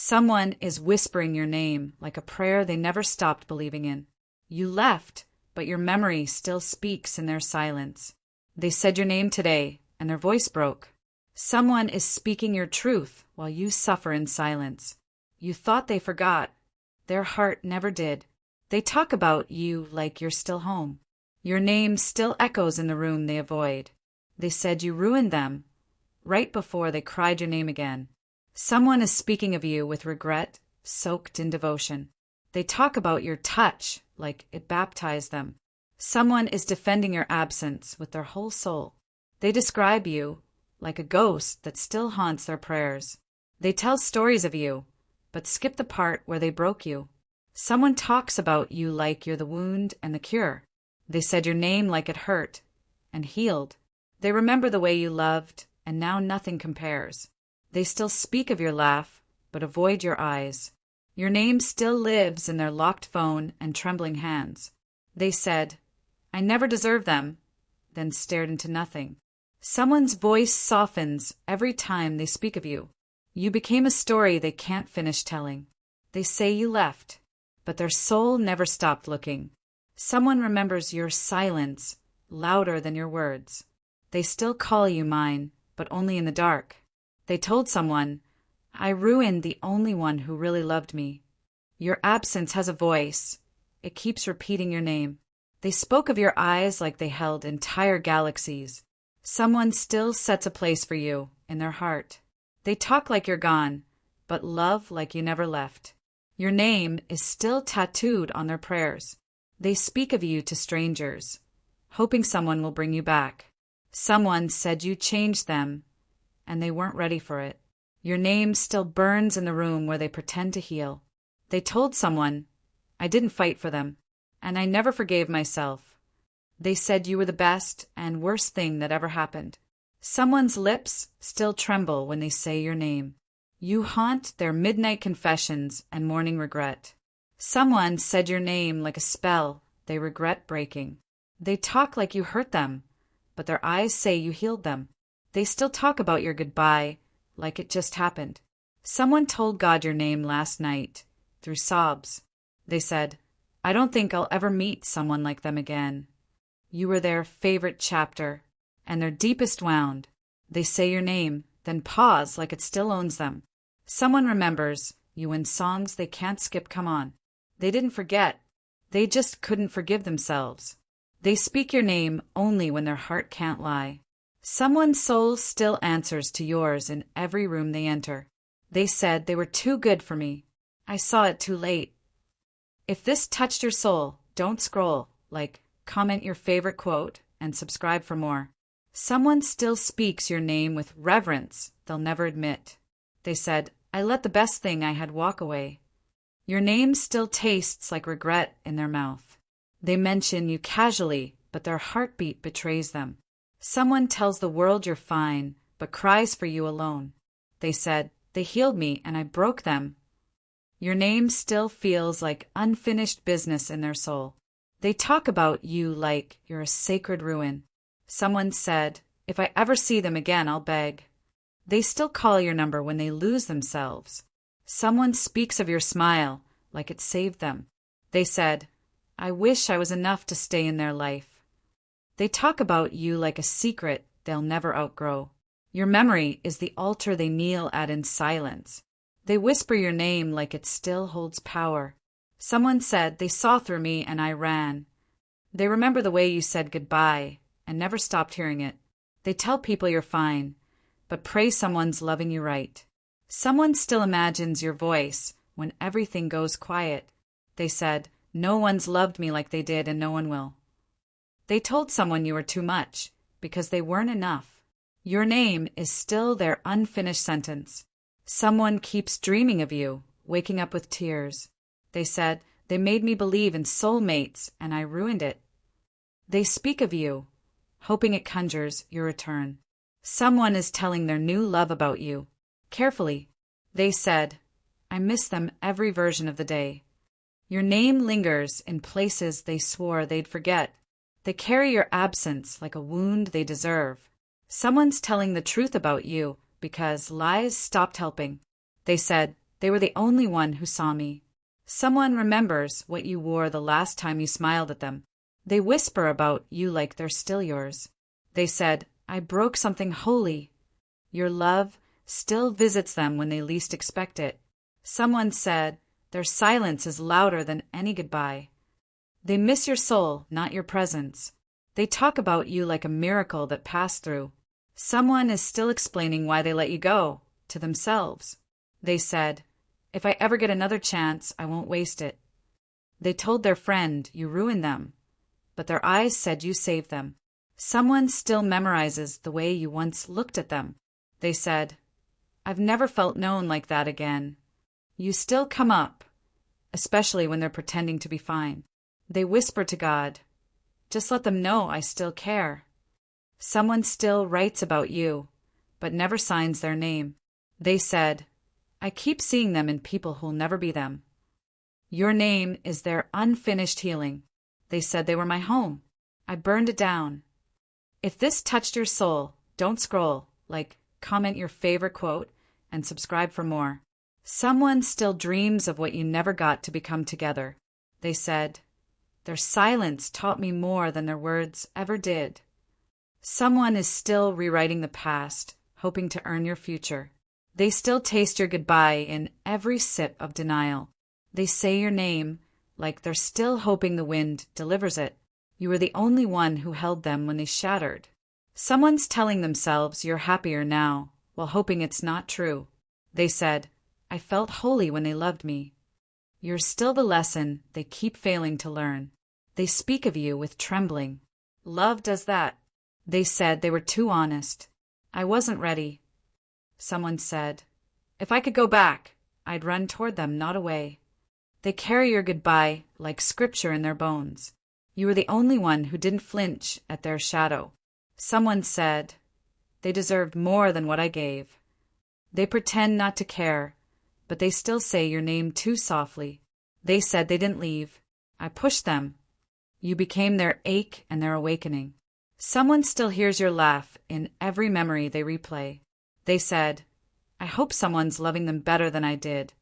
Someone is whispering your name like a prayer they never stopped believing in. You left, but your memory still speaks in their silence. They said your name today, and their voice broke. Someone is speaking your truth while you suffer in silence. You thought they forgot. Their heart never did. They talk about you like you're still home. Your name still echoes in the room they avoid. They said you ruined them, right before they cried your name again. Someone is speaking of you with regret, soaked in devotion. They talk about your touch like it baptized them. Someone is defending your absence with their whole soul. They describe you like a ghost that still haunts their prayers. They tell stories of you, but skip the part where they broke you. Someone talks about you like you're the wound and the cure. They said your name like it hurt and healed. They remember the way you loved, and now nothing compares. They still speak of your laugh, but avoid your eyes. Your name still lives in their locked phone and trembling hands. They said, I never deserved them, then stared into nothing. Someone's voice softens every time they speak of you. You became a story they can't finish telling. They say you left, but their soul never stopped looking. Someone remembers your silence louder than your words. They still call you mine, but only in the dark. They told someone, I ruined the only one who really loved me. Your absence has a voice. It keeps repeating your name. They spoke of your eyes like they held entire galaxies. Someone still sets a place for you in their heart. They talk like you're gone, but love like you never left. Your name is still tattooed on their prayers. They speak of you to strangers, hoping someone will bring you back. Someone said you changed them, and they weren't ready for it. Your name still burns in the room where they pretend to heal. They told someone, I didn't fight for them, and I never forgave myself. They said you were the best and worst thing that ever happened. Someone's lips still tremble when they say your name. You haunt their midnight confessions and morning regret. Someone said your name like a spell they regret breaking. They talk like you hurt them, but their eyes say you healed them. They still talk about your goodbye like it just happened. Someone told God your name last night through sobs. They said, I don't think I'll ever meet someone like them again. You were their favorite chapter and their deepest wound. They say your name, then pause like it still owns them. Someone remembers you when songs they can't skip come on. They didn't forget. They just couldn't forgive themselves. They speak your name only when their heart can't lie. Someone's soul still answers to yours in every room they enter. They said they were too good for me. I saw it too late. If this touched your soul, don't scroll. Comment your favorite quote, and subscribe for more. Someone still speaks your name with reverence they'll never admit. They said, I let the best thing I had walk away. Your name still tastes like regret in their mouth. They mention you casually, but their heartbeat betrays them. Someone tells the world you're fine, but cries for you alone. They said, they healed me and I broke them. Your name still feels like unfinished business in their soul. They talk about you like you're a sacred ruin. Someone said, if I ever see them again, I'll beg. They still call your number when they lose themselves. Someone speaks of your smile like it saved them. They said, I wish I was enough to stay in their life. They talk about you like a secret they'll never outgrow. Your memory is the altar they kneel at in silence. They whisper your name like it still holds power. Someone said they saw through me and I ran. They remember the way you said goodbye and never stopped hearing it. They tell people you're fine, but pray someone's loving you right. Someone still imagines your voice when everything goes quiet. They said, no one's loved me like they did and no one will. They told someone you were too much because they weren't enough. Your name is still their unfinished sentence. Someone keeps dreaming of you, waking up with tears. They said, they made me believe in soulmates and I ruined it. They speak of you, hoping it conjures your return. Someone is telling their new love about you. Carefully, they said, I miss them every version of the day. Your name lingers in places they swore they'd forget. They carry your absence like a wound they deserve. Someone's telling the truth about you because lies stopped helping. They said, They were the only one who saw me. Someone remembers what you wore the last time you smiled at them. They whisper about you like they're still yours. They said, I broke something holy. Your love still visits them when they least expect it. Someone said, their silence is louder than any goodbye. They miss your soul, not your presence. They talk about you like a miracle that passed through. Someone is still explaining why they let you go, to themselves. They said, if I ever get another chance, I won't waste it. They told their friend you ruined them, but their eyes said you saved them. Someone still memorizes the way you once looked at them. They said, I've never felt known like that again. You still come up, especially when they're pretending to be fine. They whisper to God, just let them know I still care. Someone still writes about you, but never signs their name. They said, I keep seeing them in people who'll never be them. Your name is their unfinished healing. They said they were my home. I burned it down. If this touched your soul, don't scroll, comment your favorite quote, and subscribe for more. Someone still dreams of what you never got to become together. They said, their silence taught me more than their words ever did. Someone is still rewriting the past, hoping to earn your future. They still taste your goodbye in every sip of denial. They say your name like they're still hoping the wind delivers it. You were the only one who held them when they shattered. Someone's telling themselves you're happier now, while hoping it's not true. They said, I felt holy when they loved me. You're still the lesson they keep failing to learn. They speak of you with trembling. Love does that. They said they were too honest. I wasn't ready. Someone said, if I could go back, I'd run toward them, not away. They carry your goodbye like scripture in their bones. You were the only one who didn't flinch at their shadow. Someone said, they deserved more than what I gave. They pretend not to care, but they still say your name too softly. They said they didn't leave. I pushed them. You became their ache and their awakening. Someone still hears your laugh in every memory they replay. They said, I hope someone's loving them better than I did.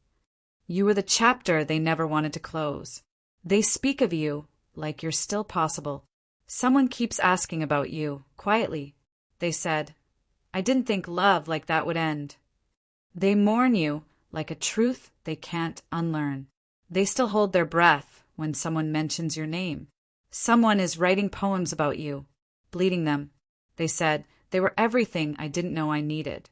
You were the chapter they never wanted to close. They speak of you like you're still possible. Someone keeps asking about you, quietly. They said, I didn't think love like that would end. They mourn you like a truth they can't unlearn. They still hold their breath when someone mentions your name. Someone is writing poems about you, bleeding them. They said they were everything I didn't know I needed.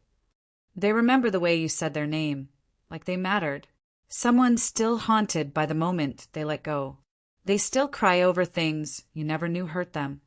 They remember the way you said their name, like they mattered. Someone's still haunted by the moment they let go. They still cry over things you never knew hurt them.